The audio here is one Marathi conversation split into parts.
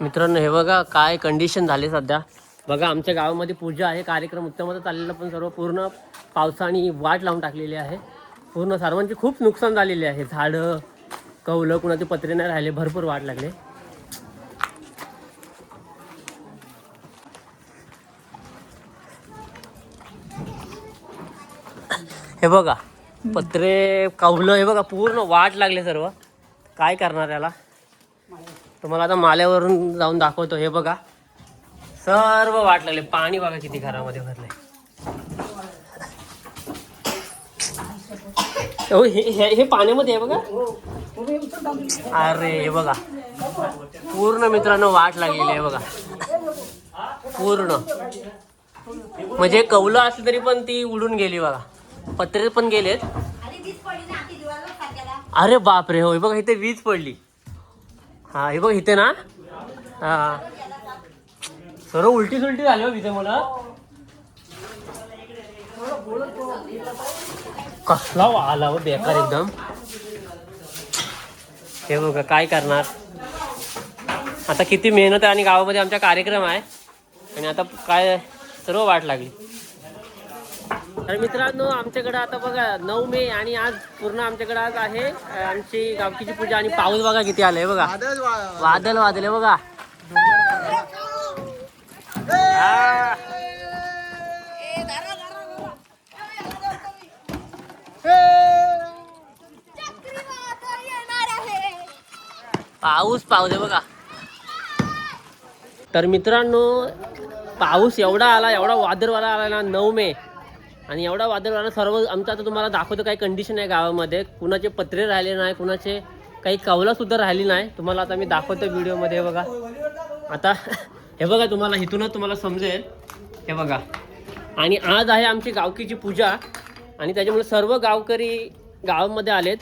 मित्रांनो हे बघा काय कंडिशन झाली सध्या. बघा आमच्या गावामध्ये पूजा आहे, कार्यक्रम उत्तमच चाललेला, पण सर्व पूर्ण पावसाने वाट लावून टाकलेली आहे. पूर्ण सर्वांची खूप नुकसान झालेले आहे. झाडं, कौलं, कुणाचे पत्रे नाही राहिले, भरपूर वाट लागले. हे बघा पत्रे, कौलं, हे बघा पूर्ण वाट लागले सर्व. काय करणार याला, तुम्हाला आता माल्यावरून जाऊन दाखवतो. हे बघा सर्व वाट लागले. पाणी बघा किती घरामध्ये भरले. हे पाण्यामध्ये आहे बघा. अरे हे बघा पूर्ण मित्रांनो वाट लागलेली आहे बघा पूर्ण. म्हणजे कौलं असली तरी पण ती उडून गेली बघा. पत्रे पण गेलेत. अरे बापरे, हो हे बघा इथे वीज पडली. हा हे बघ इथे ना, हा सर्व उलटी सुलटी झाली हो इथे. मला कसला आला हो बेकार एकदम. हे बघा काय करणार आता. किती मेहनत आहे आणि गावामध्ये आमचा कार्यक्रम आहे आणि आता काय सर्व वाट लागली. तर मित्रांनो आमच्याकडे आता बघा 9 मे आणि आज पूर्ण आमच्याकडे आज आहे आमची गावकीची पूजा. आणि पाऊस बघा किती आलाय बघा. वादळ वादळे बघा. पाऊस पाऊस आहे बघा. तर मित्रांनो पाऊस एवढा आला, एवढा वादळवाला आला ना 9 मे. आणि एवढा वादळवाला सर्व आमचं आता तुम्हाला दाखवतो काय कंडिशन आहे गावामध्ये. कुणाचे पत्रे राहिले नाही, कुणाचे काही कौला सुद्धा राहिली नाही. तुम्हाला आता मी दाखवतो व्हिडिओमध्ये बघा. आता हे बघा तुम्हाला इथूनच तुम्हाला समजेल. हे बघा आणि आज आहे आमची गावकीची पूजा आणि त्याच्यामुळे सर्व गावकरी गावामध्ये आलेत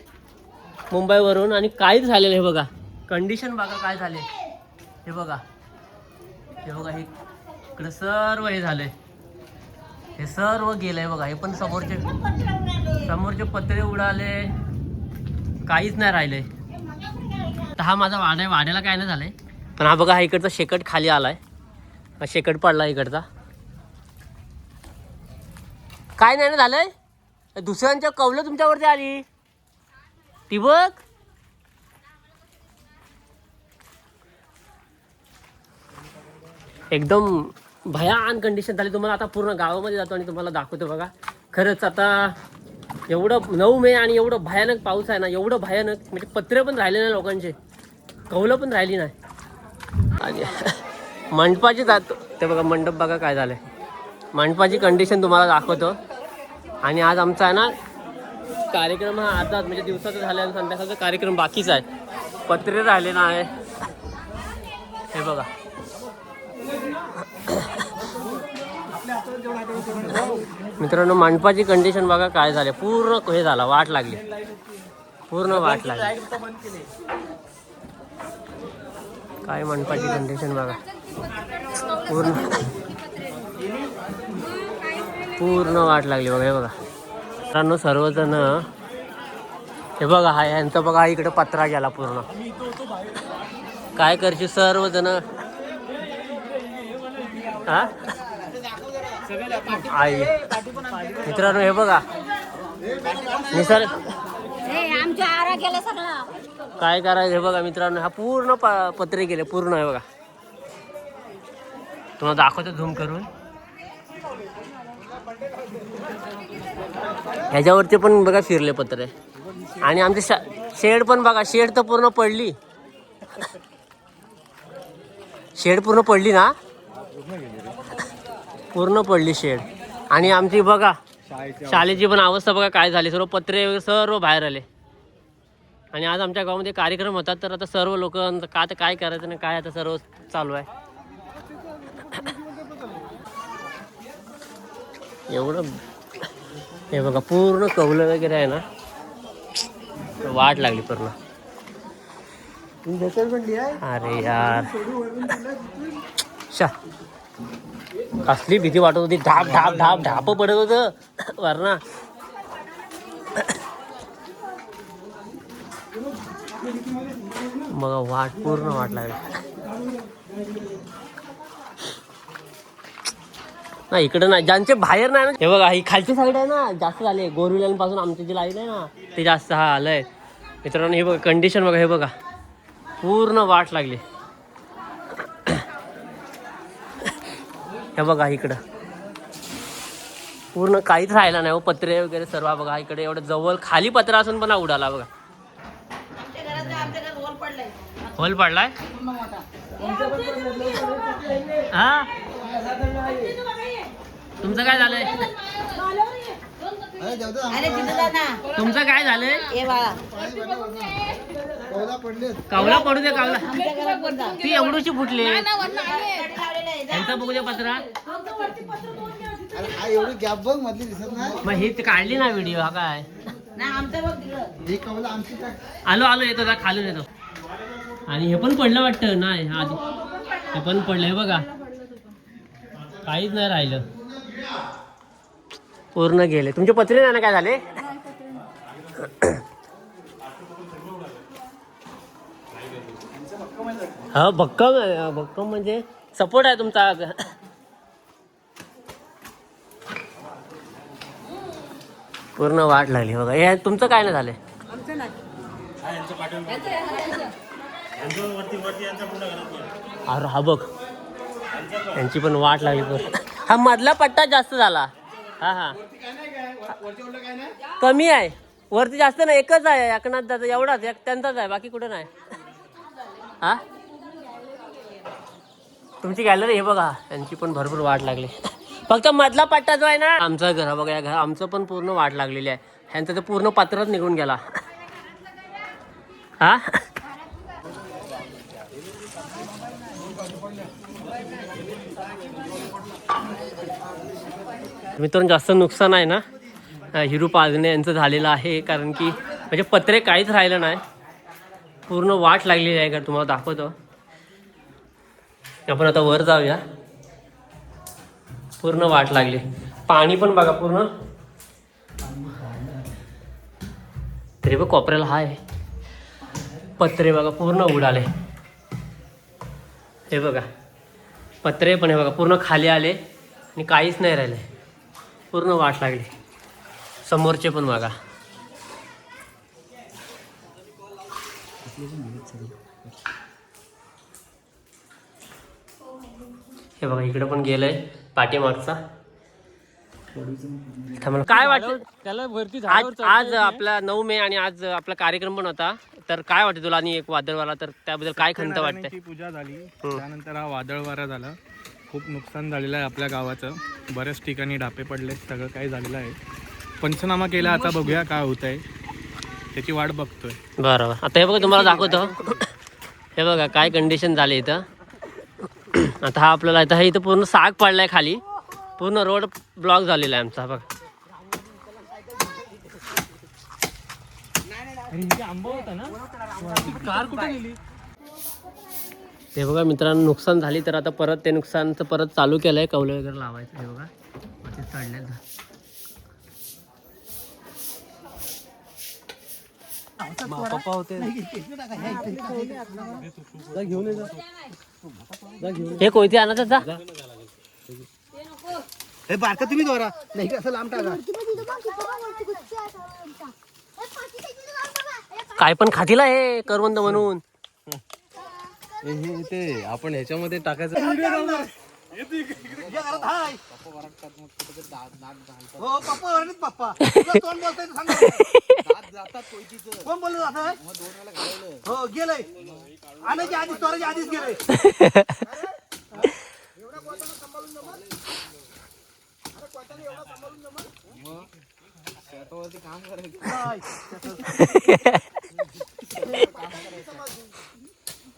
मुंबईवरून. आणि काहीच झालेलं हे बघा कंडिशन बघा काय झाले. हे बघा हे बघा हे इकडे सर्व हे झालंय. हे सर्व गेलंय बघा. हे पण समोरचे पत्रे उडाले, काहीच नाही राहिले. तर हा माझा वाडा आहे. वाड्याला काय नाही झालंय, पण हा बघा हा इकडचा शेकट खाली आलाय. हा शेकट पडला इकडचा. काय नाही झालंय. दुसऱ्यांच्या कौलं तुमच्यावरती आली ती बघ. एकदम भयान कंडिशन झाली. तुम्हाला आता पूर्ण गावामध्ये जातो आणि तुम्हाला दाखवतो बघा. खरंच आता एवढं 9 मे आणि एवढं भयानक पाऊस आहे ना, एवढं भयानक म्हणजे पत्रे पण राहिले नाही लोकांचे, कौलं पण राहिली नाही. आणि मंडपाची जातो ते बघा. मंडप बघा काय झालंय. मंडपाची कंडिशन तुम्हाला दाखवतो. आणि आज आमचा आहे ना कार्यक्रम हा आता म्हणजे दिवसाचा झाला आणि संध्याकाळचा कार्यक्रम बाकीच आहे. पत्रे राहिले नाही. हे बघा मित्रांनो मंडपाची कंडिशन बघा काय झाले. पूर्ण हे झाला, वाट लागली, पूर्ण वाट लागली. काय मंडपाची कंडिशन बघा. पूर्ण वाट लागली बघा. हे बघा मित्रांनो सर्वजण हे बघा हा यांचा बघा इकडे पत्रा गेला पूर्ण. काय करशील सर्वजण. हा आई मित्रांनो हे बघा निसर्ग काय करायचं. हे बघा मित्रांनो हा पूर्ण पत्रे गेले पूर्ण. आहे बघा तुम्हाला दाखवतो झूम करून. ह्याच्यावरती पण बघा फिरले पत्रे. आणि आमचे शेड पण बघा. शेड तर पूर्ण पडली. शेड पूर्ण पडली ना, पूर्ण पडली शेड. आणि आमची बघा शाळेची पण अवस्था बघा काय झाली. सर्व पत्रे वगैरे सर्व बाहेर आले. आणि आज आमच्या गावामध्ये कार्यक्रम होतात. तर आता सर्व लोक काय करायचं ना काय आता सर्व चालू आहे. एवढं हे बघा पूर्ण कौलं वगैरे आहे ना, वाट लागली पूर्ण. अरे यार शा कसली भीती वाटत होती. ढाप ढाप ढाप ढाप पडत होतं वरना. मग पूर्ण वाट लागली. नाही इकडे नाही, ज्यांचे बाहेर नाही ना, हे बघा ही खालची साईड आहे ना जास्त झाले. गोरुल्यांपासून आमची जी लाईन आहे ना ते जास्त हा आलंय मित्रांनो. हे बघा कंडिशन बघा, हे बघा पूर्ण वाट लागली. हे बघा इकडं पूर्ण काहीच राहिला नाही. पत्रे वगैरे सर्व बघा इकडे एवढं जवळ खाली पत्रा असून पण उडाला बघा. होल पडलाय हा. तुमचं काय झालंय? तुमचं काय झालंय? कावला पडू दे, कावला ती एवढीशी फुटली. यांचा बघू दे पत्रा. मग ही काढली ना व्हिडिओ. हा काय आलो आलो येतो खालून येतो. आणि हे पण पडलं वाटतं नाही आधी. हे पण पडलं, हे बघा काहीच नाही राहिलं, पूर्ण गेले. तुमचे पत्रे नाही ना काय झाले? हा भक्कम भक्कम म्हणजे सपोर्ट आहे तुमचा. पूर्ण वाट लागली बघा. हे तुमचं काय नाही झालंय? अरे हा बघ यांची पण वाट लागली. हा मधला पट्टा जास्त झाला. हा हा कमी आहे, वरती जास्त नाही. एकच आहे एकनाथ एवढाच त्यांचाच आहे, बाकी कुठे नाही. हा तुमची गॅलरी हे बघा यांची पण भरपूर वाट लागली. फक्त मधला पट्टा जो आहे ना आमचं घर बघा, या घर आमचं पण पूर्ण वाट लागलेली आहे. ह्यांचं तर पूर्ण पत्रच निघून गेला. हा मित्रांनो जास्त नुकसान आहे ना हिरू पाजणे यांचं झालेलं आहे. कारण की म्हणजे पत्रे काहीच राहिलं नाही, पूर्ण वाट लागलेली आहे. का तुम्हाला दाखवतो. आपण आता वर जाऊया. पूर्ण वाट लागली. पाणी पण बघा पूर्ण. तरी बघ कोपऱ्याला हाय. पत्रे बघा पूर्ण उडाले. हे बघा पत्रे पण हे बघा पूर्ण खाली आले आणि काहीच नाही राहिले. पूर्ण वाट लागली. समोरचे पण बघा. हे बघा इकडे पण गेलंय पाठीमागचा. काय वाटतं त्याला वरती? आज आपला 9 मे आणि आज आपला कार्यक्रम पण होता. तर काय वाटतं तुला? आणि एक वादळवारा, तर त्याबद्दल काय खंत वाटते? पूजा झाली त्यानंतर हा वादळवारा झाला. खूप नुकसान झालेलं आहे आपल्या गावाचं. बऱ्याच ठिकाणी डापे पडले, सगळं काही झालेलं आहे. पंचनामा केला, आता बघूया काय होत आहे, त्याची वाट बघतोय. बरोबर. आता हे बघा तुम्हाला दाखवतो. हे बघा काय कंडिशन झाली इथं. आता हा आपल्याला इथं इथं पूर्ण साग पडलाय खाली. पूर्ण रोड ब्लॉक झालेला आहे आमचा. बघा हे बघा मित्रांनो नुकसान झाली. तर आता परत ते नुकसानचं परत चालू केलंय, कौलं वगैरे लावायचं. हे बघा ते चढले. पप्पा होते हे कोयते आणत जा. हे बारका तुम्ही दोरा नाही असं लांब टाका. काय पण खातील हे करवंद म्हणून. ते आपण ह्याच्यामध्ये टाकायचं.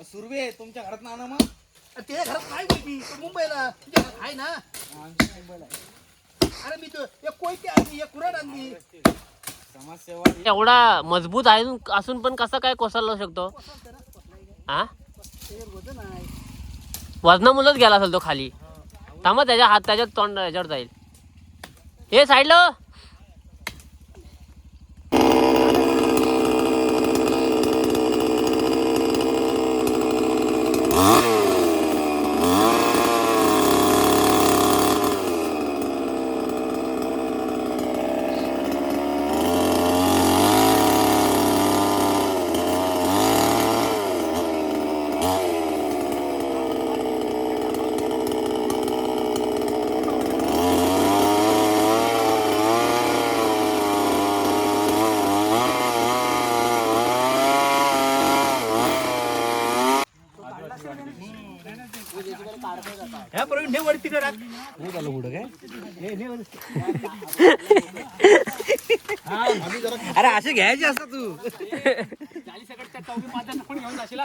सुरवे तुमच्या घरात ना मग ते घरात नाही माहिती. मुंबईला आहे ना. अरे मी एक कोयती आणली, एक कुऱ्हाड आणली. समाजसेवा एवढा मजबूत आहे असून पण कसा काय कोसळू शकतो? हा वजनामुळेच गेला असेल तो खाली. थांबा त्याच्या हात त्याच्यात तोंड याच्यावर जाईल. हे साईडला वरती करा अरे असे घ्यायचे असतात तू घेऊन जाशील